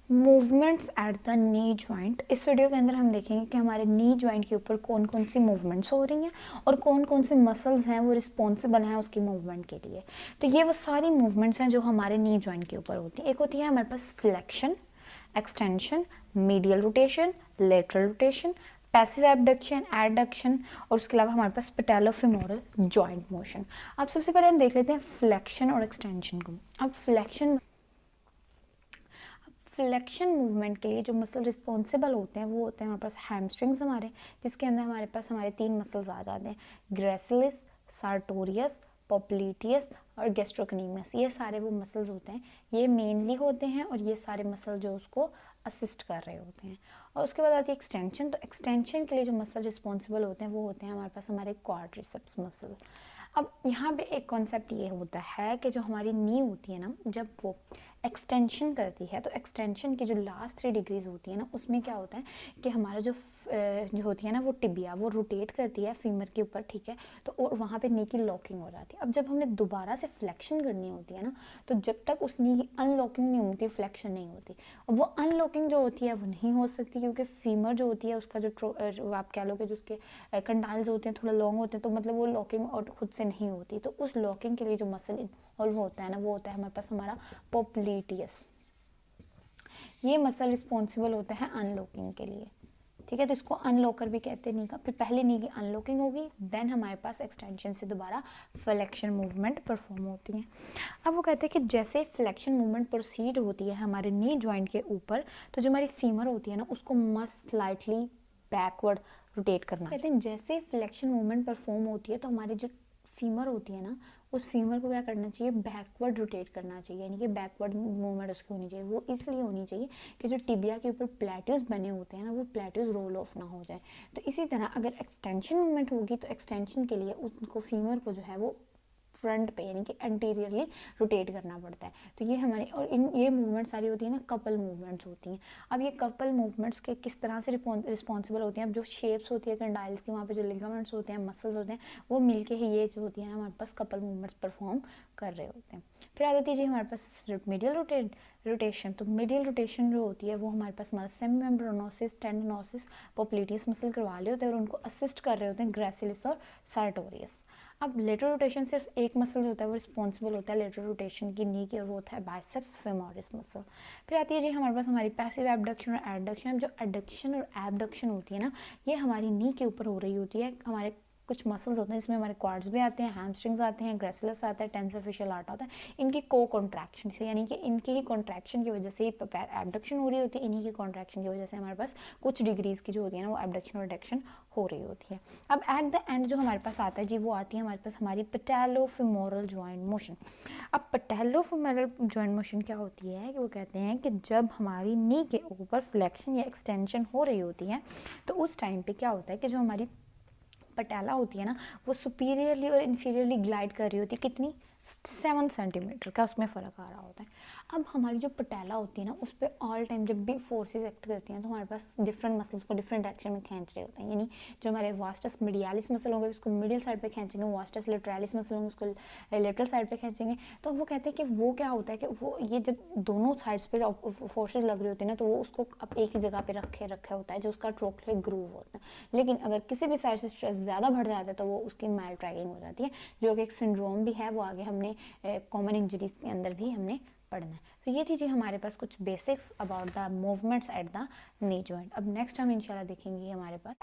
Movements at the knee joint. इस video के अंदर हम देखेंगे कि हमारे नी जॉइंट के ऊपर कौन कौन सी मूवमेंट्स हो रही हैं और कौन कौन से मसल्स हैं वो रिस्पॉन्सिबल हैं उसकी मूवमेंट के लिए। तो ये वो सारी मूवमेंट्स हैं जो हमारे नी जॉइंट के ऊपर होती हैं। एक होती है हमारे पास flexion, extension, medial rotation, lateral rotation, passive abduction, adduction और उसके अलावा हमारे पास पैटेलोफेमोरल जॉइंट मोशन। अब सबसे पहले हम देख लेते हैं फ्लेक्शन और एक्सटेंशन को। अब फ्लेक्शन मूवमेंट के लिए जो मसल रिस्पॉन्सिबल होते हैं वो होते हैं हमारे पास हैमस्ट्रिंग्स हमारे, जिसके अंदर हमारे पास हमारे 3 मसल्स आ जाते हैं, ग्रेसिलिस, सार्टोरियस, पोप्लीटियस और गैस्ट्रोकनीमस। ये सारे वो मसल्स होते हैं, ये मेनली होते हैं और ये सारे मसल जो उसको असिस्ट कर रहे होते हैं। और उसके बाद आती है एक्सटेंशन। तो एक्सटेंशन के लिए जो मसल रिस्पॉन्सिबल होते हैं वो होते हैं हमारे पास हमारे क्वाड्रिसेप्स मसल। अब यहाँ पे एक कॉन्सेप्ट ये होता है कि जो हमारी नी होती है ना, जब वो एक्सटेंशन करती है तो एक्सटेंशन की जो लास्ट 3 डिग्रीज होती है ना, उसमें क्या होता है कि हमारा जो होती है ना वो टिबिया वो रोटेट करती है फीमर के ऊपर, ठीक है। तो और वहाँ पे नी की लॉकिंग हो जाती है। अब जब हमने दोबारा से फ्लेक्शन करनी होती है ना, तो जब तक उस नी की अनलॉकिंग नहीं होती फ्लेक्शन नहीं होती। और वो अनलॉकिंग जो होती है वो नहीं हो सकती क्योंकि फीमर जो होती है उसका जो आप कह लो कि जो उसके कंडाइल्स होते हैं थोड़ा लॉन्ग होते हैं, तो मतलब वो लॉकिंग और खुद से नहीं होती। तो उस लॉकिंग के लिए जो मसल इन्वॉल्व होता है ना वो होता है हमारे पास हमारा पोप्लीटियस। ये मसल रिस्पॉन्सिबल होता है अनलॉकिंग के लिए, ठीक है। तो इसको अनलॉकर भी कहते हैं नी का। फिर पहले नी की अनलॉकिंग होगी, देन हमारे पास एक्सटेंशन से दोबारा फ्लेक्शन मूवमेंट परफॉर्म होती है। अब वो कहते हैं कि जैसे फ्लेक्शन मूवमेंट प्रोसीड होती है हमारे नी जॉइंट के ऊपर, तो जो हमारी फीमर होती है ना उसको मस्ट स्लाइटली बैकवर्ड रोटेट करना। कहते हैं जैसे फ्लेक्शन मूवमेंट परफॉर्म होती है तो हमारी जो फीमर होती है ना, उस फीमर को क्या करना चाहिए, बैकवर्ड रोटेट करना चाहिए, यानी कि बैकवर्ड मूवमेंट उसकी होनी चाहिए। वो इसलिए होनी चाहिए कि जो टिबिया के ऊपर प्लेट्यूज बने होते हैं ना, वो प्लेट्यूज रोल ऑफ ना हो जाए। तो इसी तरह अगर एक्सटेंशन मूवमेंट होगी तो एक्सटेंशन के लिए उनको फीमर को जो है वो फ्रंट पे यानी कि एंटीरियरली रोटेट करना पड़ता है। तो ये हमारी और ये मूवमेंट सारी होती है ना कपल मूवमेंट्स होती हैं। अब ये कपल मूवमेंट्स के किस तरह से रिस्पॉन्सिबल होती हैं, अब जो शेप्स होती है कंडाइल्स की, वहाँ पे जो लिगामेंट्स होते हैं, मसल्स होते हैं, वो मिलके ही ये जो होती है ना हमारे पास कपल मूवमेंट्स परफॉर्म कर रहे होते हैं। फिर आ जाती है जी हमारे पास मीडियल रोटेशन। तो मीडियल रोटेशन जो होती है वो हमारे पास हमारा सेमी मेम्ब्रेनोसिस, टेंडनोसिस, पोप्लीटियस मसल करवा रहे होते हैं और उनको असिस्ट कर रहे होते हैं ग्रेसिलिस और सार्टोरियस। अब लेटरल रोटेशन सिर्फ एक मसल जो होता है वो रिस्पॉन्सिबल होता है लेटरल रोटेशन की नी की, और वो होता है बाइसेप्स फेमोरिस मसल। फिर आती है जी हमारे पास हमारी पैसिव एबडक्शन और एडक्शन। जो एडक्शन और एबडक्शन होती है ना, ये हमारी नी के ऊपर हो रही होती है। हमारे कुछ मसल्स होते हैं जिसमें हमारे क्वाड्स भी आते हैं, हैमस्ट्रिंग्स आते हैं, ग्रेसिलस आता है, टेंसर फेशियल आर्ट आता है। इनकी को कॉन्ट्रैक्शन से, यानी कि इनकी ही कॉन्ट्रैक्शन की वजह से ही एबडक्शन हो रही होती है, इन्हीं की कॉन्ट्रैक्शन की वजह से हमारे पास कुछ डिग्रीज की जो होती है ना वो एबडक्शन और एडक्शन हो रही होती है। अब एट द एंड जो हमारे पास आता है जी वो आती है हमारे पास हमारी पैटेलोफेमोरल जॉइंट मोशन। अब पैटेलोफेमोरल जॉइंट मोशन क्या होती है कि वो कहते हैं कि जब हमारी नी के ऊपर फ्लेक्शन या एक्सटेंशन हो रही होती है तो उस टाइम पे क्या होता है कि जो हमारी पटेला होती है ना वो सुपीरियरली और इन्फीरियरली ग्लाइड कर रही होती है, कितनी 7 सेंटीमीटर का उसमें फ़र्क आ रहा होता है। अब हमारी जो पटेला होती है ना उस पर ऑल टाइम जब भी फोर्सेस एक्ट करती हैं तो हमारे पास डिफरेंट मसल्स को डिफरेंट डायरेक्शन में खींच रहे होते हैं। यानी जो हमारे वास्टस मीडियालिस मसल होंगे उसको मिडिल साइड पे खींचेंगे, वास्टस लेटरालिस मसल होंगे उसको लेटरल साइड पे खींचेंगे। तो वो कहते हैं कि वो क्या होता है कि वो ये जब दोनों साइड्स पे फोर्सेज लग रही होती है ना तो वो उसको अब एक ही जगह पे रखा होता है जो उसका ट्रोक्लियर ग्रूव होता है। लेकिन अगर किसी भी साइड से स्ट्रेस ज़्यादा बढ़ जाता है तो वो उसकी माइल्ड ड्रैगिंग हो जाती है, जो कि एक सिंड्रोम भी है, वो आगे हमने कॉमन इंजरीज के अंदर भी हमने पढ़ना है। तो ये थी जी हमारे पास कुछ basics about the movements at the knee joint. अब नेक्स्ट हम इंशाल्लाह देखेंगे हमारे पास